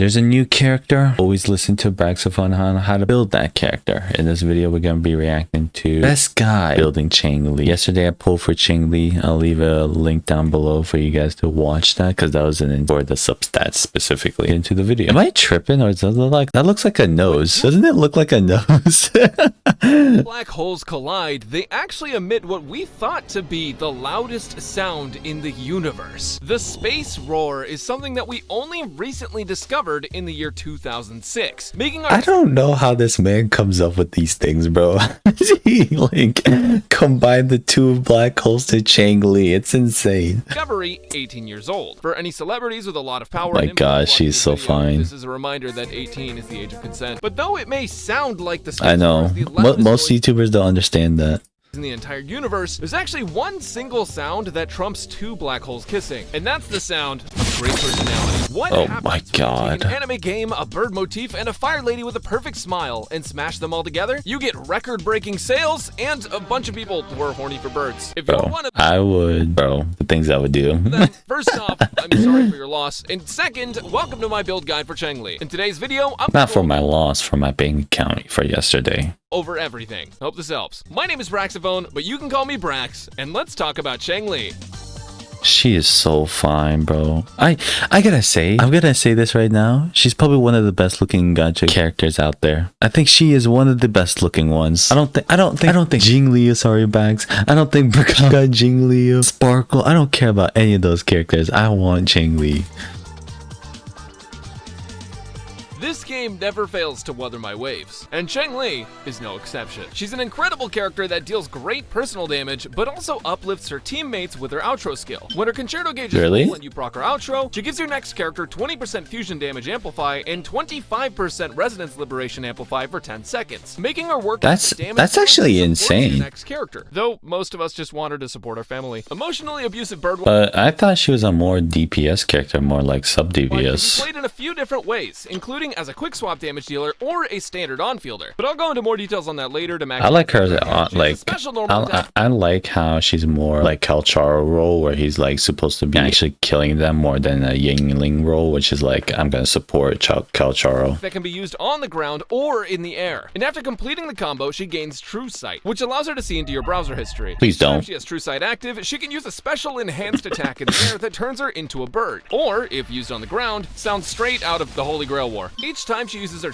there's a new character, always listen to Braxophone on how to build that character. In this video, we're going to be reacting to best guy building Changli. Yesterday, I pulled for Changli. I'll leave a link down below for you guys to watch that because that was for the substats specifically into the video. Am I tripping, or does it look like that? Looks like a nose. Doesn't it look like a nose? Black holes collide, they actually emit what we thought to be the loudest sound in the universe. The space roar is something that we only recently discovered in the year 2006, making our— I don't know how this man comes up with these things, bro. He like combined the two black holes to Changli. It's insane. discovery 18 years old. For any celebrities with a lot of power, My and God, influence she's so watching this video, fine. This is a reminder that 18 is the age of consent. But though it may sound like the I know. space roar is the Most loudest YouTubers don't understand that. in the entire universe, there's actually one single sound that trumps two black holes kissing, and that's the sound of great personality. What Oh happens my when you God. take an anime game, a bird motif, and a fire lady with a perfect smile and smash them all together? You get record-breaking sales and a bunch of people who are horny for birds. If you're Bro, one of I would, bro, the things I would do. them, first off, I'm sorry for your loss, and second, welcome to my build guide for Changli. In today's video, I'm Not for my loss, for my bank account for yesterday. over everything. Hope this helps. My name is Braxophone, but you can call me Brax, and let's talk about Changli. She is so fine, bro. I gotta say, I'm gonna say this right now. She's probably one of the best looking gacha characters out there. I think she is one of the best looking ones. I don't think Changli, sorry, Bags. I don't think Braga, Changli, Sparkle. I don't care about any of those characters. I want Changli. This game never fails to weather my waves, and Changli is no exception. She's an incredible character that deals great personal damage, but also uplifts her teammates with her outro skill. When her concerto gauge is Really? full and you proc her outro, she gives your next character 20% fusion damage amplify and 25% resonance liberation amplify for 10 seconds, making her work That's as a damage actually bonus to support insane. your next character. Though most of us just want her to support our family. Emotionally abusive bird But I thought she was a more DPS character, more like sub can be DPS. played in a few different ways, including as a quick swap damage dealer or a standard on-fielder. But I'll go into more details on that later to max. I like her like special normal attack. I like how she's more like Kalcharo role, where he's like supposed to be actually killing them more than a Yingling role, which is like I'm gonna support Kalcharo. That can be used on the ground or in the air. And after completing the combo, she gains True Sight, which allows her to see into your browser history. Please Each time don't. she has True Sight active, she can use a special enhanced attack in the air that turns her into a bird. Or, if used on the ground, sounds straight out of the Holy Grail War. Each time she uses her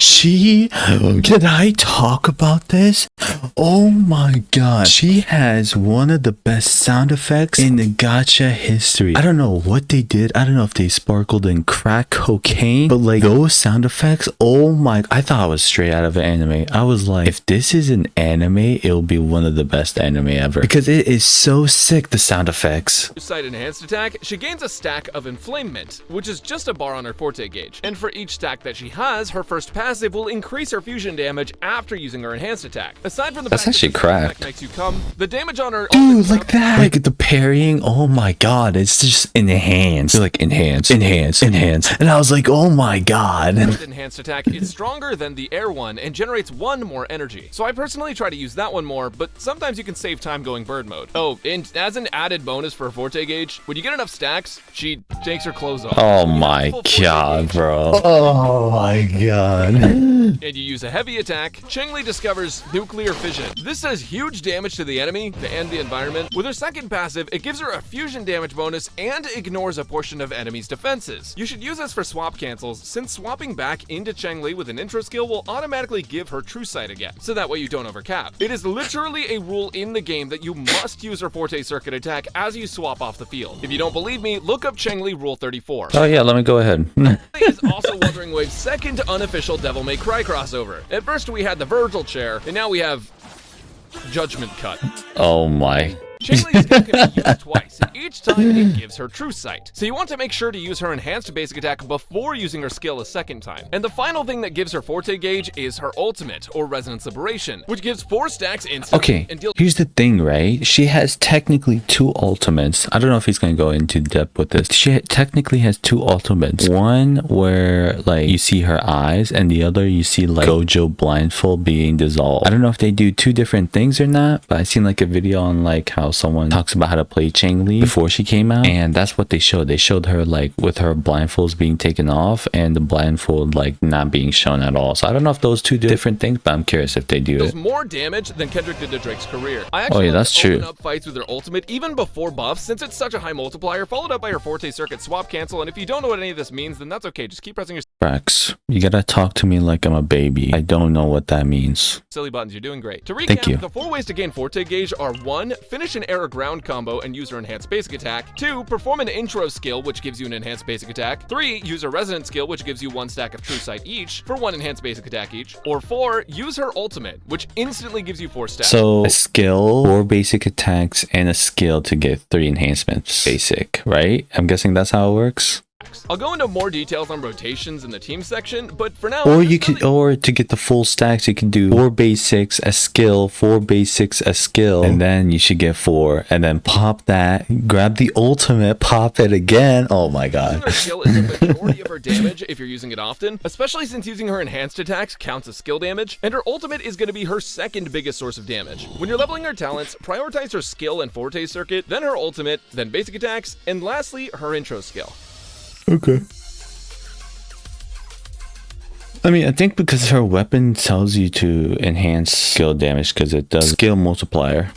Can I talk about this? Oh my God. She has one of the best sound effects in the gacha history. I don't know what they did. I don't know if they sparkled in crack cocaine, but like those sound effects, oh my, I thought it was straight out of an anime. I was like, if this is an anime, it'll be one of the best anime ever. Because it is so sick, the sound effects. Sight enhanced attack, she gains a stack of Inflamement, which is just a bar on her forte gauge. And for each stack that she has, her first passive will increase her fusion damage after using her enhanced attack. Aside from the That's fact actually that the attack cracked. makes you come, the damage on her Dude, like that. Like the parrying, oh my God, it's just enhanced. They're like enhance. And I was like, oh my God. enhanced attack is stronger than the air one and generates 1 more energy. So I personally try to use that one more, but sometimes you can save time going bird mode. Oh, and as an added bonus for her forte gauge, when you get enough stacks, she takes her clothes off. Oh When you have my full forte God, gauge, bro. Oh my God. and you use a heavy attack, Changli discovers nuclear fission. This does huge damage to the enemy and the environment. With her second passive, it gives her a fusion damage bonus and ignores a portion of enemies' defenses. You should use this for swap cancels, since swapping back into Changli with an intro skill will automatically give her True Sight again, so that way you don't overcap. It is literally a rule in the game that you must use her forte circuit attack as you swap off the field. If you don't believe me, look up Changli Rule 34. Oh yeah, let me go ahead. Is also Wuthering Wave's second unofficial Devil May Cry crossover. At first we had the Virgil chair, and now we have Judgment Cut. Oh my. Changli's skill can be used twice, and each time it gives her True Sight. So you want to make sure to use her enhanced basic attack before using her skill a second time. And the final thing that gives her forte gauge is her ultimate, or Resonance Liberation, which gives 4 stacks instantly Okay, and deals here's the thing, right? She has technically 2 ultimates. I don't know if he's gonna go into depth with this. She technically has 2 ultimates. One where like you see her eyes, and the other you see like Gojo blindfold being dissolved. I don't know if they do 2 different things or not, but I seen like a video on like how someone talks about how to play Changli before she came out, and that's what they showed. They showed her like with her blindfolds being taken off and the blindfold like not being shown at all. So I don't know if those two do different things, but I'm curious if they do does it. more damage than Kendrick did to Drake's career. I actually yeah, that's true. open up fights with her ultimate even before buffs, since it's such a high multiplier, followed up by her Forte Circuit swap cancel. And if you don't know what any of this means, then that's okay. Just keep pressing your Rex, you gotta talk to me like I'm a baby. I don't know what that means. silly buttons. You're doing great. To recap, Thank you. the 4 ways to gain Forte gauge are 1. Finish an air or ground combo and use her enhanced basic attack. 2. Perform an intro skill, which gives you an enhanced basic attack. 3. Use a resonant skill, which gives you 1 stack of true sight each for 1 enhanced basic attack each. Or 4. Use her ultimate, which instantly gives you 4 stacks. So a skill, 4 basic attacks, and a skill to get 3 enhancements. Basic, right? I'm guessing that's how it works. I'll go into more details on rotations in the team section, but for now, Or you could, or to get the full stacks, you can do 4 basics, a skill, 4 basics, a skill, and then you should get 4, and then pop that, grab the ultimate, pop it again. Oh my god. Her skill is the majority of her damage if you're using it often, especially since using her enhanced attacks counts as skill damage, and her ultimate is going to be her second biggest source of damage. When you're leveling her talents, prioritize her skill and Forte Circuit, then her ultimate, then basic attacks, and lastly, her intro skill. Okay. I mean, I think because her weapon tells you to enhance skill damage because it does skill multiplier.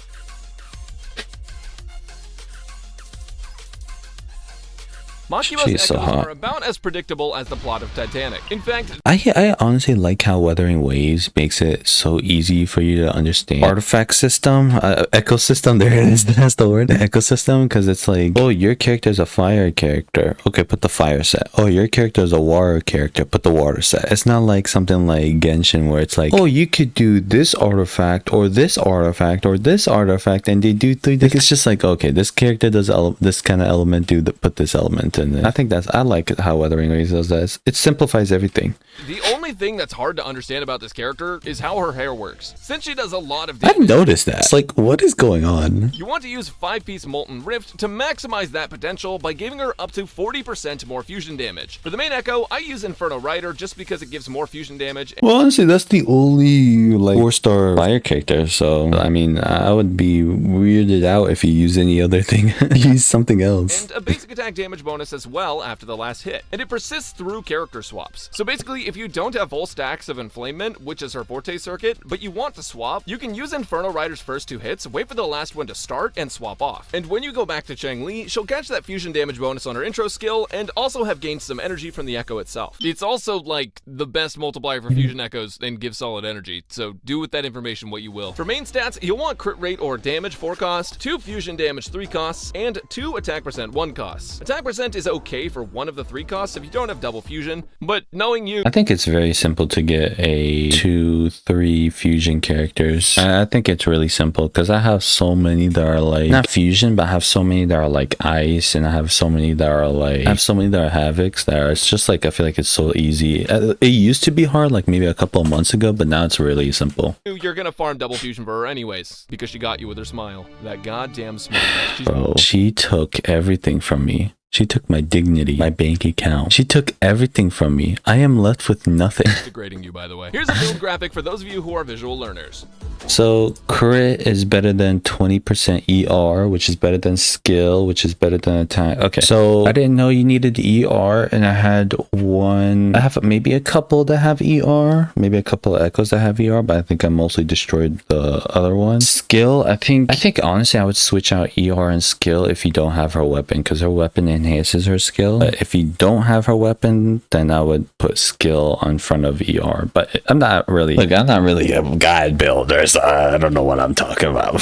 Makiba's She's so echoes hot. are about as predictable as the plot of Titanic. In fact, I honestly like how Weathering Waves makes it so easy for you to understand. Artifact system, ecosystem, there it is, that's the word. The ecosystem, because it's like, oh, your character is a fire character. Okay, put the fire set. Oh, your character is a water character. Put the water set. It's not like something like Genshin where it's like, oh, you could do this artifact or this artifact or this artifact, and they do 3 different. It's just like, okay, this character does this kind of element, put this element in it. I think I like how Weathering Waves does that. It simplifies everything. the only thing that's hard to understand about this character is how her hair works. Since she does a lot of I've damage, noticed that. It's like, what is going on? you want to use 5-piece Molten Rift to maximize that potential by giving her up to 40% more fusion damage. For the main echo, I use Inferno Rider just because it gives more fusion damage. Well, honestly, that's the only like 4-star fire character. So, I mean, I would be weirded out if you use any other thing. Use something else. And a basic attack damage bonus as well after the last hit. And it persists through character swaps. So basically, if you don't have full stacks of Inflamement, which is her Forte Circuit, but you want to swap, you can use Inferno Rider's first 2 hits, wait for the last one to start, and swap off. And when you go back to Changli, she'll catch that fusion damage bonus on her intro skill, and also have gained some energy from the echo itself. It's also, like, the best multiplier for fusion echoes and gives solid energy, so do with that information what you will. For main stats, you'll want crit rate or damage 4 cost, 2 fusion damage 3 costs, and 2 attack percent 1 costs. Attack percent is okay for one of the 3 costs if you don't have double fusion, but knowing you, I think it's very simple to get a 2-3 fusion characters. I think it's really simple because I have so many that are like, not fusion, but I have so many that are like ice, and I have so many that are like, I have so many that are havocs that are, it's just like, I feel like it's so easy. It used to be hard like maybe a couple of months ago, but now it's really simple. you're gonna farm double fusion for her anyways, because she got you with her smile. That goddamn smile. She's Bro, she took everything from me. She took my dignity, my bank account. She took everything from me. I am left with nothing. degrading you, by the way. Here's a build graphic for those of you who are visual learners. So crit is better than 20% ER, which is better than skill, which is better than attack. Okay, so I didn't know you needed ER, and I had one. I have maybe a couple that have ER, maybe a couple of echoes that have ER, but I think I mostly destroyed the other one. Skill, I think honestly I would switch out ER and skill if you don't have her weapon, because her weapon enhances her skill. But if you don't have her weapon, then I would put skill in front of ER. But I'm not really a guide builder, so I don't know what I'm talking about.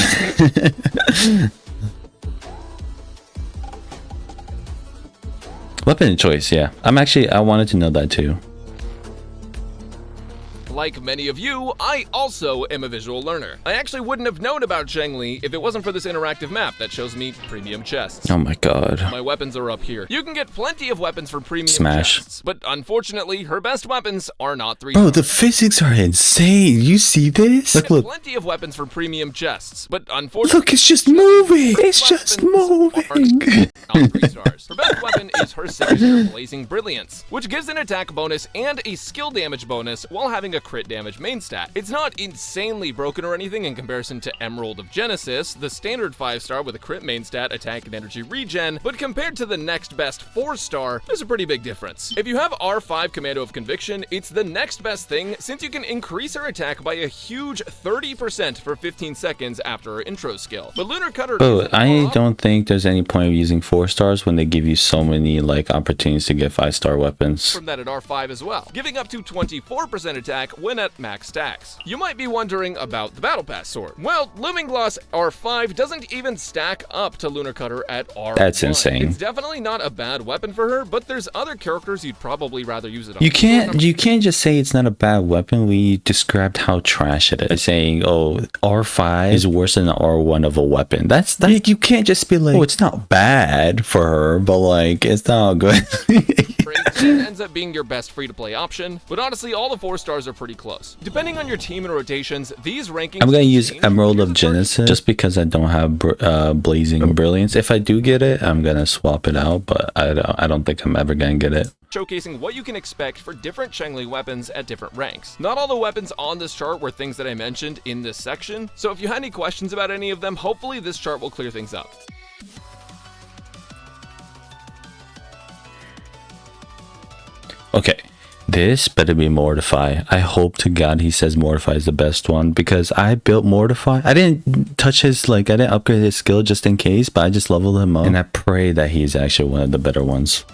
Weapon choice, yeah. I wanted to know that too. Like many of you, I also am a visual learner. I actually wouldn't have known about Changli if it wasn't for this interactive map that shows me premium chests. Oh my god. My weapons are up here. You can get plenty of weapons for premium Smash. chests, but unfortunately, her best weapons are not 3 Bro, the physics are insane. You see this? Look. Plenty of weapons for premium chests, but unfortunately, Look, it's just moving. It's just moving. not 3 stars. Her best weapon is her signature Blazing Brilliance, which gives an attack bonus and a skill damage bonus while having a crit damage main stat. It's not insanely broken or anything in comparison to Emerald of Genesis, the standard 5-star with a crit main stat, attack, and energy regen, but compared to the next best 4-star, there's a pretty big difference. If you have R5 Commando of Conviction, it's the next best thing since you can increase her attack by a huge 30% for 15 seconds after her intro skill. But Lunar Cutter... Oh, I don't think there's any point of using 4-stars when they give you so many like opportunities to get 5-star weapons. From that at R5 as well, giving up to 24% attack when at max stacks. You might be wondering about the Battle Pass sword. Well, Looming Gloss R5 doesn't even stack up to Lunar Cutter at R1. That's insane. It's definitely not a bad weapon for her, but there's other characters you'd probably rather use it on. You can't just say it's not a bad weapon when you described how trash it is. Saying, oh, R5 is worse than R1 of a weapon. That's you can't just be like, oh, it's not bad for her, but like it's not good. It ends up being your best free-to-play option, but honestly, all the 4-stars are pretty close. Depending on your team and rotations, these rankings... I'm gonna use Emerald of Genesis just because I don't have Blazing Brilliance. If I do get it, I'm gonna swap it out, but I don't think I'm ever gonna get it. Showcasing what you can expect for different Changli weapons at different ranks. Not all the weapons on this chart were things that I mentioned in this section, so if you had any questions about any of them, hopefully this chart will clear things up. Okay, this better be Mortify. I hope to God he says Mortify is the best one because I built Mortify. I didn't touch his, I didn't upgrade his skill just in case, but I just leveled him up. And I pray that he's actually one of the better ones.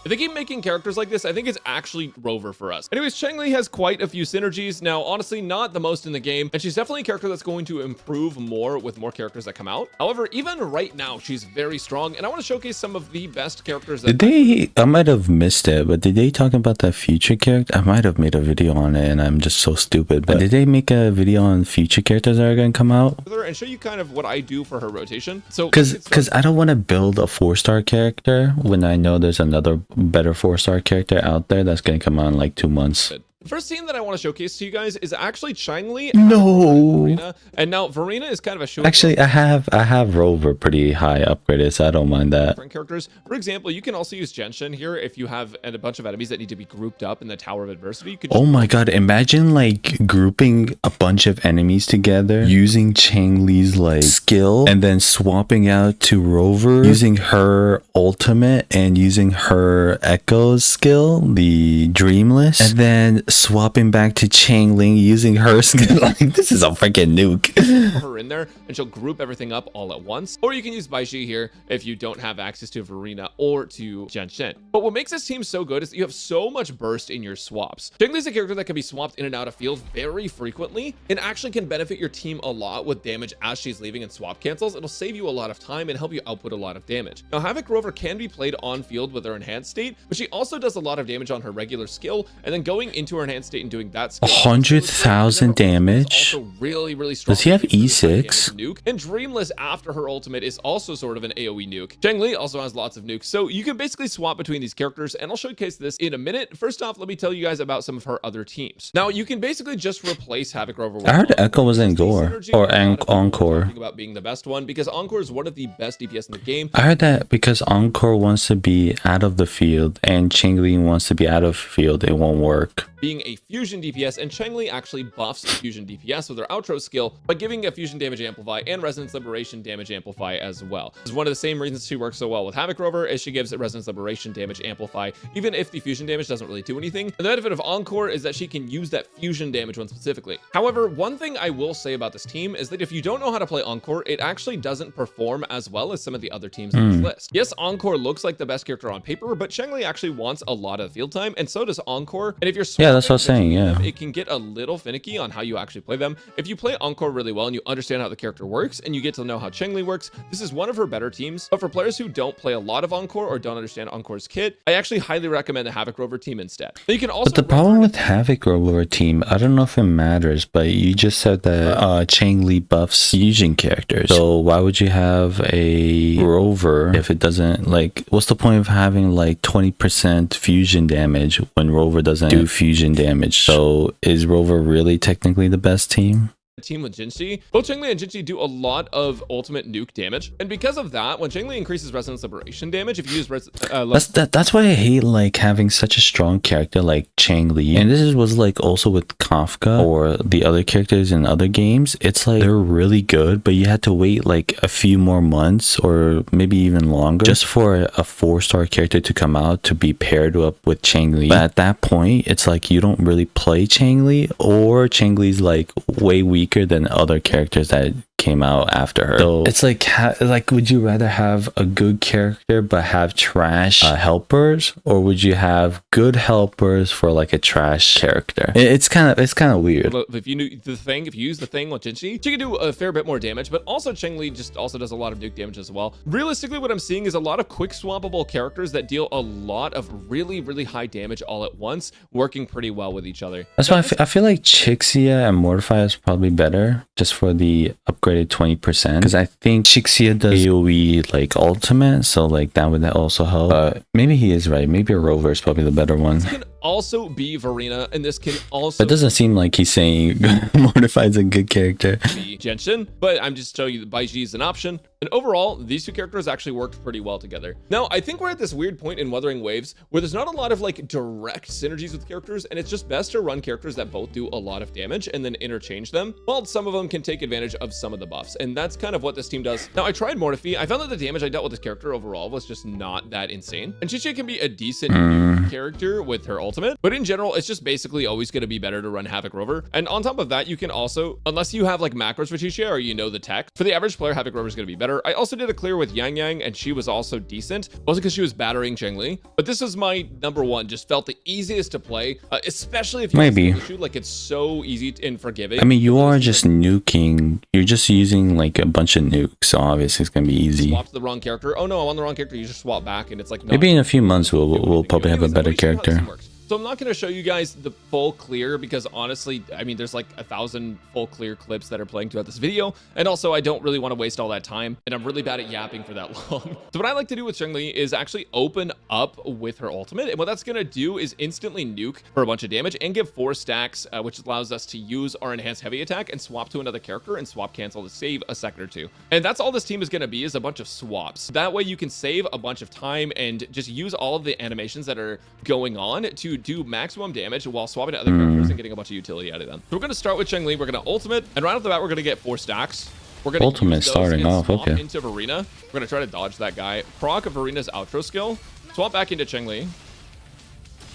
If they keep making characters like this, I think it's actually Rover for us. Anyways, Changli has quite a few synergies. Now, honestly, not the most in the game, and she's definitely a character that's going to improve more with more characters that come out. However, even right now, she's very strong, and I want to showcase some of the best characters that... I might have missed it, but did they talk about that future character? I might have made a video on it, and I'm just so stupid, but did they make a video on future characters that are going to come out? And show you kind of what I do for her rotation. So, because I don't want to build a 4-star character when I know there's another better 4-star character out there that's gonna come out in like 2 months. The first team that I want to showcase to you guys is actually Changli. No. And now Verena is kind of a show. Actually, I have Rover pretty high upgraded, so I don't mind that. Different characters. For example, you can also use Genshin here if you have a bunch of enemies that need to be grouped up in the Tower of Adversity. You could oh my god, imagine like grouping a bunch of enemies together using Changli's like skill and then swapping out to Rover using her ultimate and using her Echo's skill, the Dreamless, and then swapping back to Changli using her skill. Like, this is a freaking nuke. Her in there and she'll group everything up all at once. Or you can use Baishi here if you don't have access to Verena or to Genshin. But what makes this team so good is that you have so much burst in your swaps. Changli's a character that can be swapped in and out of field very frequently and actually can benefit your team a lot with damage as she's leaving and swap cancels. It'll save you a lot of time and help you output a lot of damage. Now, Havoc Rover can be played on field with her enhanced state, but she also does a lot of damage on her regular skill, and then going into her enhanced state and doing that skill. 100,000 damage. Also really strong. Does he have E6? Nuke, and Dreamless after her ultimate is also sort of an AoE nuke. Changli also has lots of nukes, so you can basically swap between these characters, and I'll showcase this in a minute. First off, let me tell you guys about some of her other teams. Now, you can basically just replace Havoc Rover with... I heard Echo was in Gore or Encore. About being the best one because Encore is one of the best DPS in the game. I heard that because Encore wants to be out of the field and Changli wants to be out of field, it won't work. Being a fusion DPS, and Changli actually buffs fusion DPS with her outro skill by giving a fusion damage amplify and resonance liberation damage amplify as well. This is one of the same reasons she works so well with Havoc Rover, is she gives it resonance liberation damage amplify even if the fusion damage doesn't really do anything. And the benefit of Encore is that she can use that fusion damage one specifically. However, one thing I will say about this team is that if you don't know how to play Encore, it actually doesn't perform as well as some of the other teams on this list. Yes, Encore looks like the best character on paper, but Changli actually wants a lot of field time, and so does Encore. And if you're that's what I was saying, it can get a little finicky on how you actually play them. If you play Encore really well and you understand how the character works and you get to know how Changli works, this is one of her better teams. But for players who don't play a lot of Encore or don't understand Encore's kit, I actually highly recommend the Havoc Rover team instead. But you can also... But the problem with Havoc Rover team, I don't know if it matters, but you just said that Changli buffs fusion characters. So why would you have a Rover if it doesn't, like, what's the point of having like 20% fusion damage when Rover doesn't do fusion damage? So is Rover really technically the best team? team with Jinxi. Both Changli and Jinxi do a lot of ultimate nuke damage, and because of that, when Changli increases Resonance Liberation damage, if you use that's why I hate like having such a strong character like Changli. And was like also with Kafka or the other characters in other games. It's like they're really good, but you had to wait like a few more months or maybe even longer just for a 4-star character to come out to be paired up with Changli. But at that point, it's like you don't really play Changli, or Changli's like way weaker than other characters that came out after her. So it's like would you rather have a good character but have trash helpers, or would you have good helpers for like a trash character? It's kind of weird. If you use the thing with Jinxi, she can do a fair bit more damage, but also Changli just also does a lot of nuke damage as well. Realistically, what I'm seeing is a lot of quick swappable characters that deal a lot of really high damage all at once, working pretty well with each other. That's why I feel like Chixia and Mortify is probably better just for the upgraded 20%, because I think Chixia does AoE like ultimate, so like that would also help. Maybe he is right. Maybe a Rover is probably the better one. This can also be Verena, and this can also... It doesn't seem like he's saying Mortify is a good character. ...be Genshin, but I'm just showing you that Baiji is an option. And overall, these two characters actually worked pretty well together. Now, I think we're at this weird point in Wuthering Waves where there's not a lot of like direct synergies with characters, and it's just best to run characters that both do a lot of damage and then interchange them, while some of them can take advantage of some of the buffs. And that's kind of what this team does. Now, I tried Mortify. I found that the damage I dealt with this character overall was just not that insane. And Chichi can be a decent character with her ultimate, but in general, it's just basically always going to be better to run Havoc Rover. And on top of that, you can also, unless you have like macros for Chichi or you know the tech, for the average player, Havoc Rover is going to be better. I also did a clear with Yang Yang, and she was also decent, mostly because she was battering Changli. But this is my number one. Just felt the easiest to play, especially if you shoot. Like, it's so easy and forgiving. I mean, you are just nuking. You're just using like a bunch of nukes, so obviously it's gonna be easy. Swap to the wrong character. Oh no, I'm on the wrong character. You just swap back, and it's like maybe in a few months we'll probably have a better character. So I'm not going to show you guys the full clear because honestly, I mean, there's like 1,000 full clear clips that are playing throughout this video. And also I don't really want to waste all that time, and I'm really bad at yapping for that long. So what I like to do with Changli is actually open up with her ultimate. And what that's going to do is instantly nuke for a bunch of damage and give 4 stacks, which allows us to use our enhanced heavy attack and swap to another character and swap cancel to save a second or two. And that's all this team is going to be, is a bunch of swaps. That way you can save a bunch of time and just use all of the animations that are going on to do maximum damage while swapping to other characters and getting a bunch of utility out of them. So we're going to start with Changli. We're going to ultimate, and right off the bat, we're going to get 4 stacks. We're going to ultimate starting off. Okay. Into Verena. We're going to try to dodge that guy. Proc of Verena's outro skill. Swap back into Changli.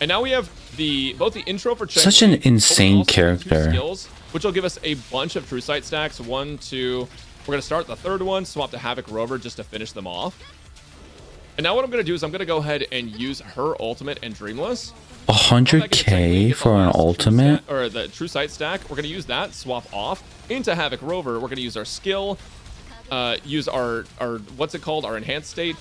And now we have both the intro for Changli. Such an insane character. Skills, which will give us a bunch of True Sight stacks. 1, 2. We're going to start the third one. Swap to Havoc Rover just to finish them off. And now what I'm going to do is I'm going to go ahead and use her ultimate and Dreamless. 100k for an ultimate? Or the True Sight stack. We're going to use that, swap off into Havoc Rover. We're going to use our skill, use our what's it called? Our enhanced state.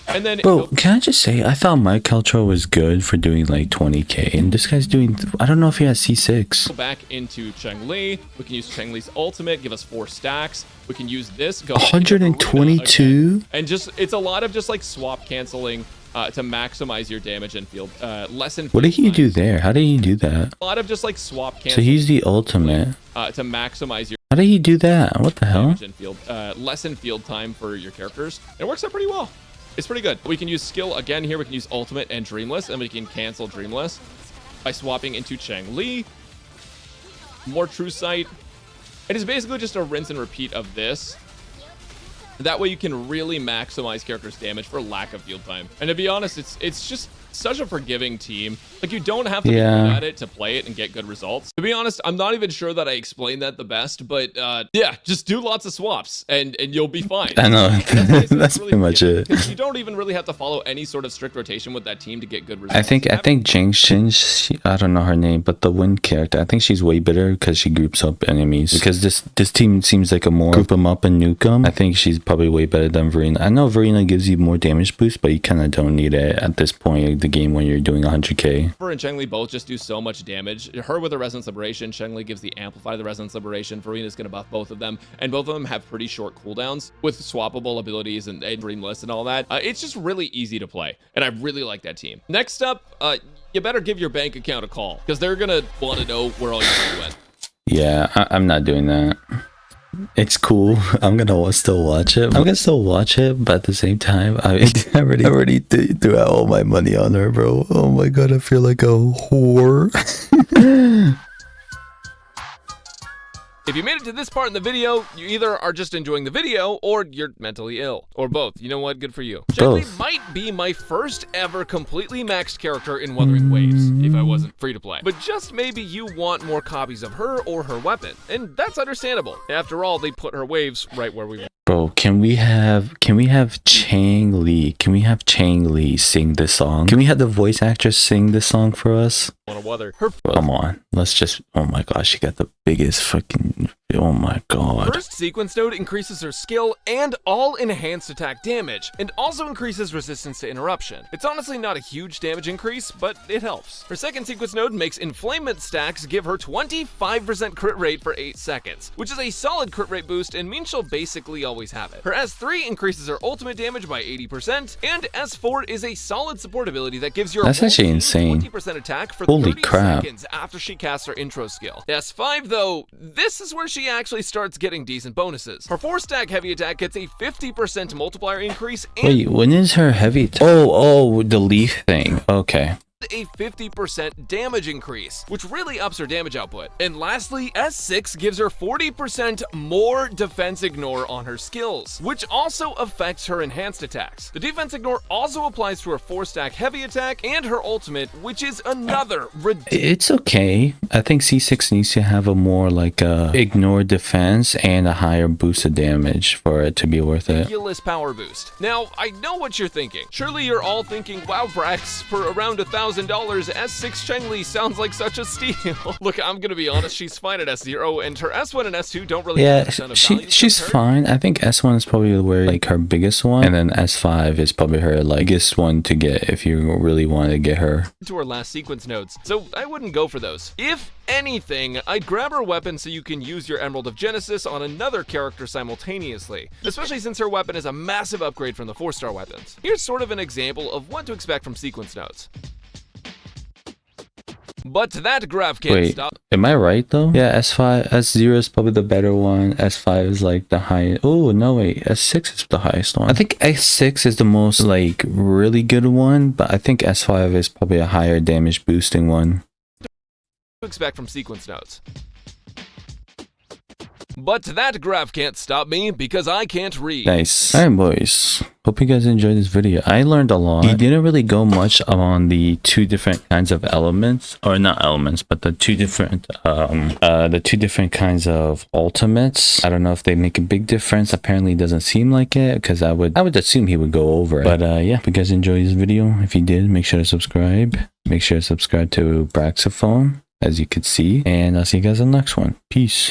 And then, bro, can I just say, I thought my Caltro was good for doing like 20k, and this guy's doing, I don't know if he has C6. Go back into Changli. We can use Changli's ultimate, give us 4 stacks. We can use this. Go 122? And just, it's a lot of just like swap canceling to maximize your damage and field, lessen. What did he do there? How did he do that? A lot of just like swap cancel. So he's the ultimate. To maximize your. How did he do that? What the hell? And field, lessen field time for your characters. It works out pretty well. It's pretty good. We can use skill again here. We can use ultimate and Dreamless, and we can cancel Dreamless by swapping into Changli. More True Sight. It is basically just a rinse and repeat of this. That way you can really maximize characters' damage for lack of field time. And to be honest, it's just such a forgiving team. Like, you don't have to be good at it to play it and get good results. To be honest, I'm not even sure that I explained that the best, but yeah, just do lots of swaps and you'll be fine. I know. That's really pretty much it. You don't even really have to follow any sort of strict rotation with that team to get good results. I think Jing Shin, I don't know her name, but the Wind character, I think she's way better because she groups up enemies. Because this team seems like a more group them up and nuke them. I think she's probably way better than Verena. I know Verena gives you more damage boost, but you kind of don't need it at this point of the game when you're doing 100k. Her and Changli both just do so much damage. Her with the Resonance Liberation, Changli gives the Amplify to the Resonance Liberation. Verena's going to buff both of them, and both of them have pretty short cooldowns with swappable abilities and Dreamless and all that. It's just really easy to play, and I really like that team. Next up, you better give your bank account a call, because they're going to want to know where all your money went. Yeah, I'm not doing that. It's cool. I'm gonna still watch it. I'm gonna still watch it, but at the same time, I already threw out all my money on her, bro. Oh my god, I feel like a whore. If you made it to this part in the video, you either are just enjoying the video or you're mentally ill. Or both. You know what? Good for you. Changli might be my first ever completely maxed character in Wuthering Waves, if I wasn't free to play. But just maybe you want more copies of her or her weapon. And that's understandable. After all, they put her waves right where we want. Bro, can we have Changli? Can we have Changli sing this song? Can we have the voice actress sing this song for us? Come on, let's just. Oh my gosh, she got the biggest fucking. Oh my god. First sequence node increases her skill and all enhanced attack damage, and also increases resistance to interruption. It's honestly not a huge damage increase, but it helps. Her second sequence node makes inflamement stacks give her 25% crit rate for 8 seconds, which is a solid crit rate boost and means she'll basically always have it. Her S3 increases her ultimate damage by 80%, and S4 is a solid support ability that gives your That's actually insane. 20% attack for Holy 30 crap. seconds after she casts her intro skill. S5 though, this is where she actually starts getting decent bonuses. Her 4-stack heavy attack gets a 50% multiplier increase and Wait, when is her heavy? Oh, the leaf thing. Okay. a 50% damage increase, which really ups her damage output. And lastly, S6 gives her 40% more defense ignore on her skills, which also affects her enhanced attacks. The defense ignore also applies to her 4-stack heavy attack and her ultimate, which is another It's okay. I think C6 needs to have a more like ignore defense and a higher boost of damage for it to be worth it. ridiculous power boost. Now, I know what you're thinking. Surely you're all thinking, wow, Brax, for around $1,000, S6 Changli sounds like such a steal. Look, I'm gonna be honest, she's fine at S0, and her S1 and S2 don't really have a ton of value she's fine. I think S1 is probably where like her biggest one, and then S5 is probably her like biggest one to get if you really want to get her. To her last sequence nodes, so I wouldn't go for those. If anything, I'd grab her weapon so you can use your Emerald of Genesis on another character simultaneously, especially since her weapon is a massive upgrade from the 4-star weapons. Here's sort of an example of what to expect from sequence nodes. But that graph can't stop. Am I right though? Yeah, S5, S0 is probably the better one. S5 is like the highest. Oh, no, wait. S6 is the highest one. I think S6 is the most like really good one, but I think S5 is probably a higher damage boosting one. To expect from sequence nodes. But that graph can't stop me because I can't read. Nice. Alright, boys. Hope you guys enjoyed this video. I learned a lot. He didn't really go much on the 2 different kinds of elements, or not elements, but the 2 different kinds of ultimates. I don't know if they make a big difference. Apparently, it doesn't seem like it because I would assume he would go over it. But yeah, if you guys enjoyed this video, if you did, make sure to subscribe. Make sure to subscribe to Braxophone, as you could see, and I'll see you guys in the next one. Peace.